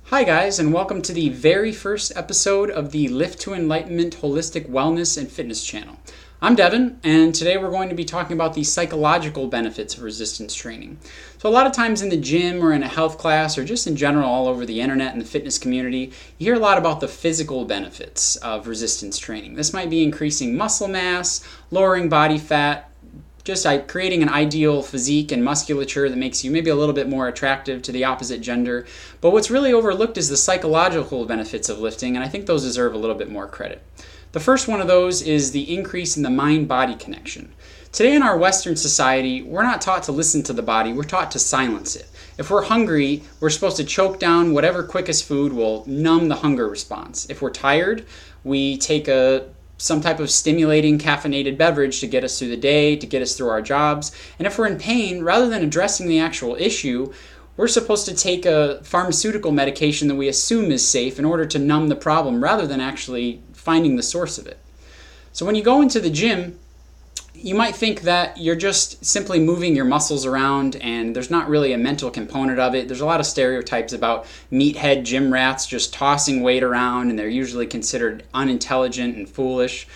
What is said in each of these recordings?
Hi guys, and welcome to the very first episode of the Lift to Enlightenment Holistic Wellness and Fitness channel. I'm Devin, and today we're going to be talking about the psychological benefits of resistance training. So a lot of times in the gym or in a health class or just in general all over the internet and the fitness community, you hear a lot about the physical benefits of resistance training. This might be increasing muscle mass, lowering body fat, just creating an ideal physique and musculature that makes you maybe a little bit more attractive to the opposite gender. But what's really overlooked is the psychological benefits of lifting, and I think those deserve a little bit more credit. The first one of those is the increase in the mind-body connection. Today in our Western society, we're not taught to listen to the body, we're taught to silence it. If we're hungry, we're supposed to choke down whatever quickest food will numb the hunger response. If we're tired, we take some type of stimulating caffeinated beverage to get us through the day, to get us through our jobs. And if we're in pain, rather than addressing the actual issue, we're supposed to take a pharmaceutical medication that we assume is safe in order to numb the problem rather than actually finding the source of it. So when you go into the gym, you might think that you're just simply moving your muscles around and there's not really a mental component of it. There's a lot of stereotypes about meathead gym rats just tossing weight around, and they're usually considered unintelligent and foolish.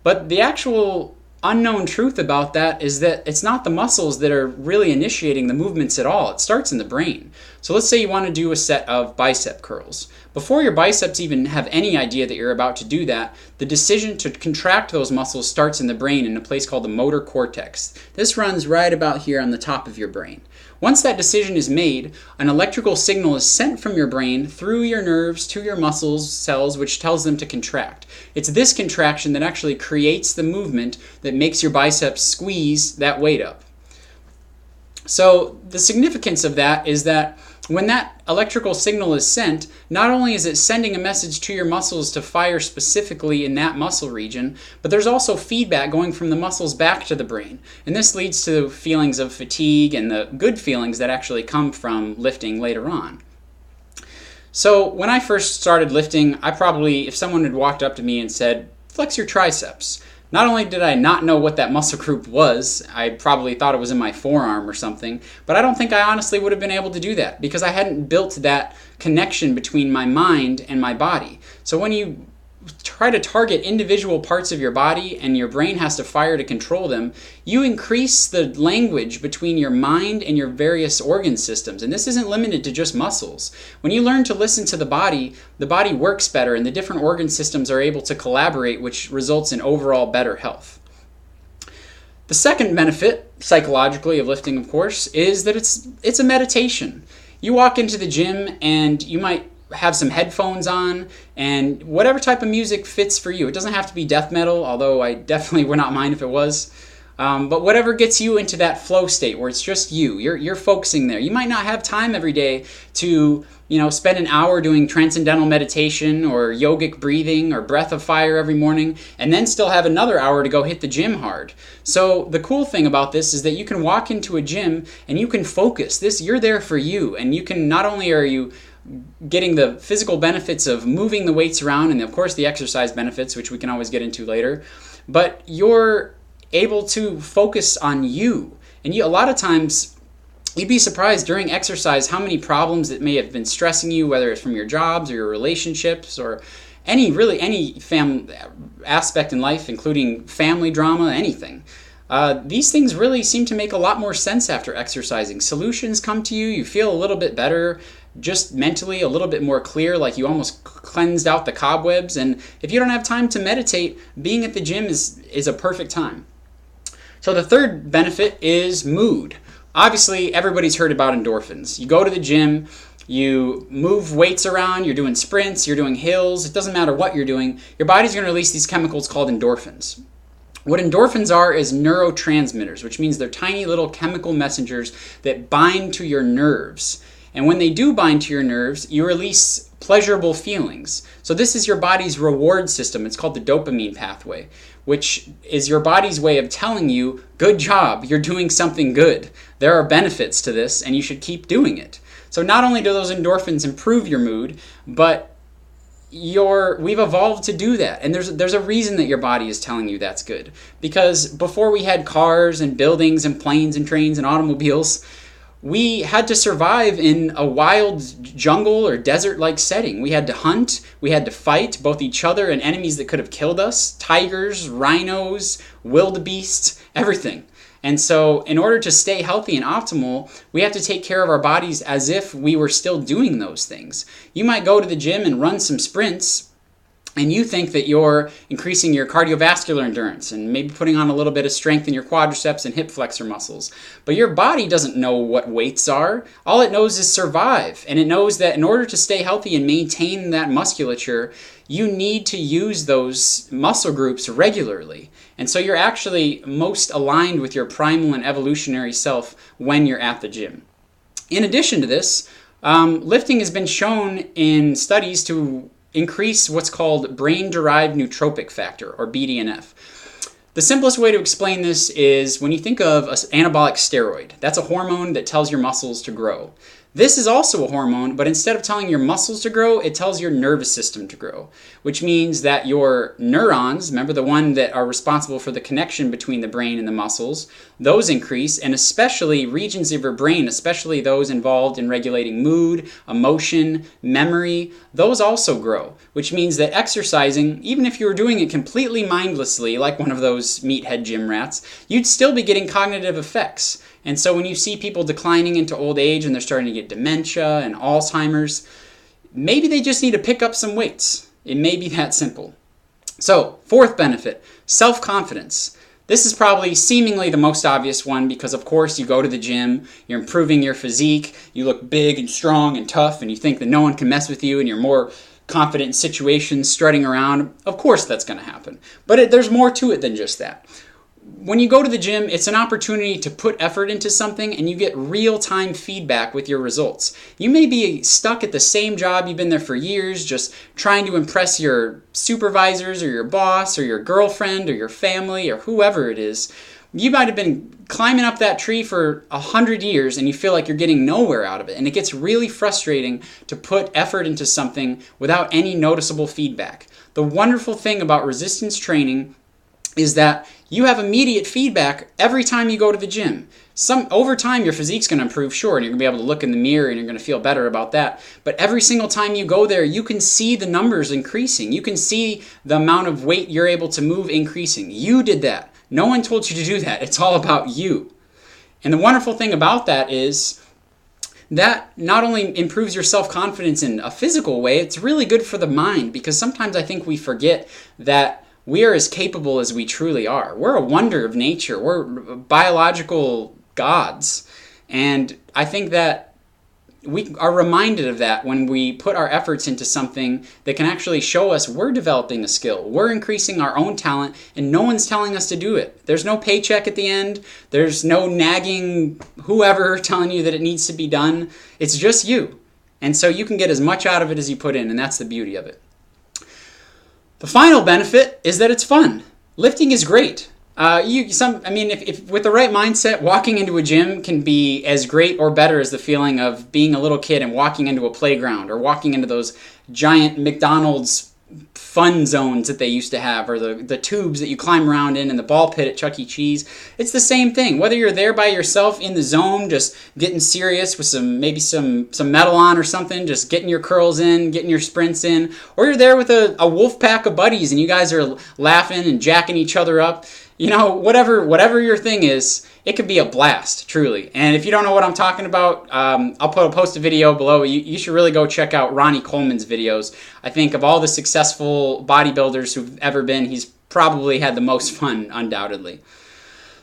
But the actual unknown truth about that is that it's not the muscles that are really initiating the movements at all. It starts in the brain. So let's say you want to do a set of bicep curls. Before your biceps even have any idea that you're about to do that, the decision to contract those muscles starts in the brain in a place called the motor cortex. This runs right about here on the top of your brain. Once that decision is made, an electrical signal is sent from your brain through your nerves to your muscles cells, which tells them to contract. It's this contraction that actually creates the movement that makes your biceps squeeze that weight up. So the significance of that is that when that electrical signal is sent, not only is it sending a message to your muscles to fire specifically in that muscle region, but there's also feedback going from the muscles back to the brain. And this leads to feelings of fatigue and the good feelings that actually come from lifting later on. So when I first started lifting, if someone had walked up to me and said, "Flex your triceps," not only did I not know what that muscle group was, I probably thought it was in my forearm or something, but I don't think I honestly would have been able to do that because I hadn't built that connection between my mind and my body. So when you try to target individual parts of your body and your brain has to fire to control them, you increase the language between your mind and your various organ systems. And this isn't limited to just muscles. When you learn to listen to the body works better and the different organ systems are able to collaborate, which results in overall better health. The second benefit, psychologically, of lifting, of course, is that it's a meditation. You walk into the gym and you might have some headphones on and whatever type of music fits for you. It doesn't have to be death metal, although I definitely would not mind if it was. But whatever gets you into that flow state where it's just you're focusing there. You might not have time every day to spend an hour doing transcendental meditation or yogic breathing or breath of fire every morning and then still have another hour to go hit the gym hard. So the cool thing about this is that you can walk into a gym and you can focus. You're there for you, and you can not only are you getting the physical benefits of moving the weights around and of course the exercise benefits, which we can always get into later, but you're able to focus on you. And a lot of times you'd be surprised during exercise how many problems that may have been stressing you, whether it's from your jobs or your relationships or any aspect in life, including family drama, anything. These things really seem to make a lot more sense after exercising. Solutions come to you, you feel a little bit better, just mentally a little bit more clear, like you almost cleansed out the cobwebs. And if you don't have time to meditate, being at the gym is a perfect time. So the third benefit is mood. Obviously, everybody's heard about endorphins. You go to the gym, you move weights around, you're doing sprints, you're doing hills, it doesn't matter what you're doing, your body's going to release these chemicals called endorphins. What endorphins are is neurotransmitters, which means they're tiny little chemical messengers that bind to your nerves. And when they do bind to your nerves, you release pleasurable feelings. So this is your body's reward system. It's called the dopamine pathway, which is your body's way of telling you, good job, you're doing something good. There are benefits to this and you should keep doing it. So not only do those endorphins improve your mood, but we've evolved to do that. And there's a reason that your body is telling you that's good. Because before we had cars and buildings and planes and trains and automobiles, we had to survive in a wild jungle or desert-like setting. We had to hunt, we had to fight both each other and enemies that could have killed us, tigers, rhinos, wildebeests, everything. And so in order to stay healthy and optimal, we have to take care of our bodies as if we were still doing those things. You might go to the gym and run some sprints, and you think that you're increasing your cardiovascular endurance and maybe putting on a little bit of strength in your quadriceps and hip flexor muscles. But your body doesn't know what weights are. All it knows is survive. And it knows that in order to stay healthy and maintain that musculature, you need to use those muscle groups regularly. And so you're actually most aligned with your primal and evolutionary self when you're at the gym. In addition to this, lifting has been shown in studies to increase what's called brain-derived nootropic factor, or BDNF. The simplest way to explain this is when you think of an anabolic steroid. That's a hormone that tells your muscles to grow. This is also a hormone, but instead of telling your muscles to grow, it tells your nervous system to grow, which means that your neurons, remember the one that are responsible for the connection between the brain and the muscles, those increase, and especially regions of your brain, especially those involved in regulating mood, emotion, memory, those also grow, which means that exercising, even if you were doing it completely mindlessly, like one of those meathead gym rats, you'd still be getting cognitive effects. And so when you see people declining into old age and they're starting to get dementia and Alzheimer's, maybe they just need to pick up some weights. It may be that simple. So, fourth benefit, self-confidence. This is probably seemingly the most obvious one because, of course, you go to the gym, you're improving your physique, you look big and strong and tough, and you think that no one can mess with you, and you're more confident in situations, strutting around. Of course that's going to happen. But there's more to it than just that. When you go to the gym, it's an opportunity to put effort into something and you get real-time feedback with your results. You may be stuck at the same job, you've been there for years, just trying to impress your supervisors or your boss or your girlfriend or your family or whoever it is. You might have been climbing up that tree for 100 years and you feel like you're getting nowhere out of it. And it gets really frustrating to put effort into something without any noticeable feedback. The wonderful thing about resistance training is that you have immediate feedback every time you go to the gym. Over time, your physique's going to improve, sure, and you're going to be able to look in the mirror and you're going to feel better about that. But every single time you go there, you can see the numbers increasing. You can see the amount of weight you're able to move increasing. You did that. No one told you to do that. It's all about you. And the wonderful thing about that is that not only improves your self-confidence in a physical way, it's really good for the mind, because sometimes I think we forget that we are as capable as we truly are. We're a wonder of nature. We're biological gods. And I think that we are reminded of that when we put our efforts into something that can actually show us we're developing a skill. We're increasing our own talent, and no one's telling us to do it. There's no paycheck at the end. There's no nagging whoever telling you that it needs to be done. It's just you. And so you can get as much out of it as you put in, and that's the beauty of it. The final benefit is that it's fun. Lifting is great. If with the right mindset, walking into a gym can be as great or better as the feeling of being a little kid and walking into a playground or walking into those giant McDonald's fun zones that they used to have, or the tubes that you climb around in and the ball pit at Chuck E. Cheese. It's the same thing. Whether you're there by yourself in the zone, just getting serious with some metal on or something, just getting your curls in, getting your sprints in, or you're there with a wolf pack of buddies and you guys are laughing and jacking each other up. You know, whatever your thing is, it could be a blast, truly. And if you don't know what I'm talking about, I'll post a video below. You should really go check out Ronnie Coleman's videos. I think of all the successful bodybuilders who've ever been, he's probably had the most fun, undoubtedly.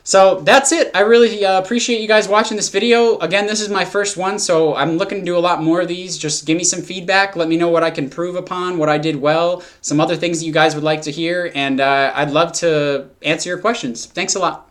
So that's it. I really appreciate you guys watching this video. Again, this is my first one, so I'm looking to do a lot more of these. Just give me some feedback. Let me know what I can improve upon, what I did well, some other things that you guys would like to hear, and I'd love to answer your questions. Thanks a lot.